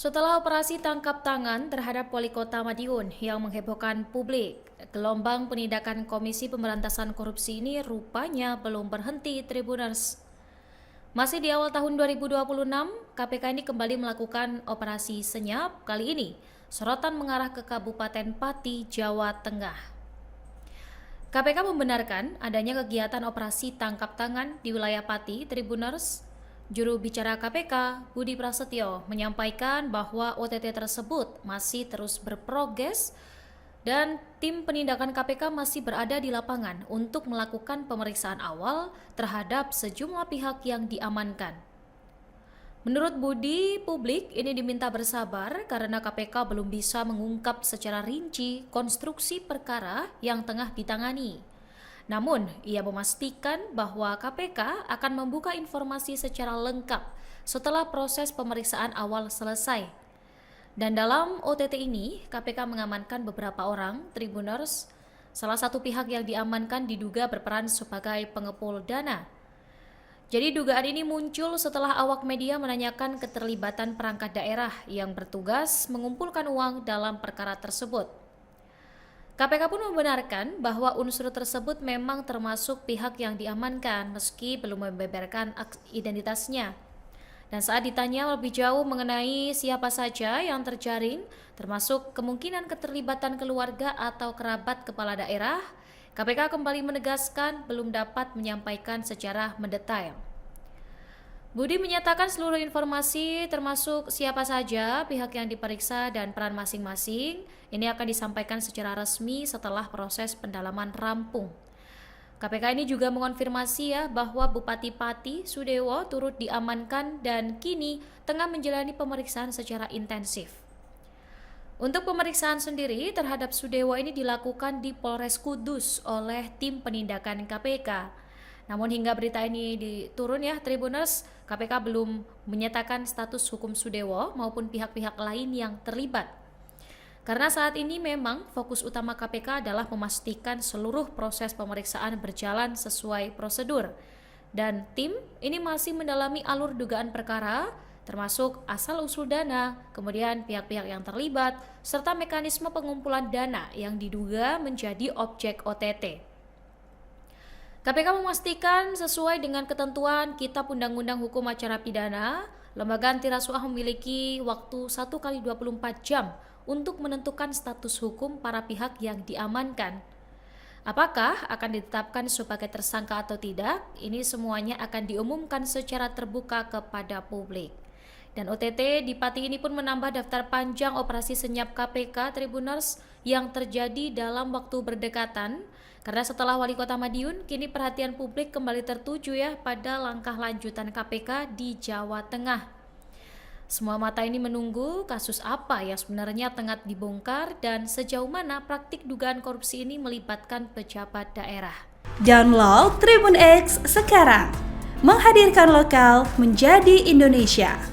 Setelah operasi tangkap tangan terhadap Wali Kota Madiun yang menghebohkan publik, gelombang penindakan Komisi Pemberantasan Korupsi ini rupanya belum berhenti, Tribuners. Masih di awal tahun 2026, KPK ini kembali melakukan operasi senyap. Kali ini, sorotan mengarah ke Kabupaten Pati, Jawa Tengah. KPK membenarkan adanya kegiatan operasi tangkap tangan di wilayah Pati, Tribuners. Juru bicara KPK, Budi Prasetyo, menyampaikan bahwa OTT tersebut masih terus berprogres dan tim penindakan KPK masih berada di lapangan untuk melakukan pemeriksaan awal terhadap sejumlah pihak yang diamankan. Menurut Budi, publik ini diminta bersabar karena KPK belum bisa mengungkap secara rinci konstruksi perkara yang tengah ditangani. Namun, ia memastikan bahwa KPK akan membuka informasi secara lengkap setelah proses pemeriksaan awal selesai. Dan dalam OTT ini, KPK mengamankan beberapa orang, Tribuners. Salah satu pihak yang diamankan diduga berperan sebagai pengepul dana. Jadi dugaan ini muncul setelah awak media menanyakan keterlibatan perangkat daerah yang bertugas mengumpulkan uang dalam perkara tersebut. KPK pun membenarkan bahwa unsur tersebut memang termasuk pihak yang diamankan meski belum membeberkan identitasnya. Dan saat ditanya lebih jauh mengenai siapa saja yang terjaring, termasuk kemungkinan keterlibatan keluarga atau kerabat kepala daerah, KPK kembali menegaskan belum dapat menyampaikan secara mendetail. Budi menyatakan seluruh informasi termasuk siapa saja pihak yang diperiksa dan peran masing-masing ini akan disampaikan secara resmi setelah proses pendalaman rampung. KPK ini juga mengonfirmasi bahwa Bupati Pati Sudewo turut diamankan dan kini tengah menjalani pemeriksaan secara intensif. Untuk pemeriksaan sendiri terhadap Sudewo ini dilakukan di Polres Kudus oleh tim penindakan KPK. Namun hingga berita ini diturun Tribuners, KPK belum menyatakan status hukum Sudewo maupun pihak-pihak lain yang terlibat. Karena saat ini memang fokus utama KPK adalah memastikan seluruh proses pemeriksaan berjalan sesuai prosedur. Dan tim ini masih mendalami alur dugaan perkara, termasuk asal-usul dana, kemudian pihak-pihak yang terlibat, serta mekanisme pengumpulan dana yang diduga menjadi objek OTT. KPK memastikan sesuai dengan ketentuan Kitab Undang-Undang Hukum Acara Pidana, lembaga anti rasuah memiliki waktu 1 kali 24 jam untuk menentukan status hukum para pihak yang diamankan. Apakah akan ditetapkan sebagai tersangka atau tidak, ini semuanya akan diumumkan secara terbuka kepada publik. Dan OTT di Pati ini pun menambah daftar panjang operasi senyap KPK Tribuners yang terjadi dalam waktu berdekatan. Karena setelah Wali Kota Madiun, kini perhatian publik kembali tertuju pada langkah lanjutan KPK di Jawa Tengah. Semua mata ini menunggu kasus apa yang sebenarnya tengah dibongkar dan sejauh mana praktik dugaan korupsi ini melibatkan pejabat daerah. Download Tribun X sekarang, menghadirkan lokal menjadi Indonesia.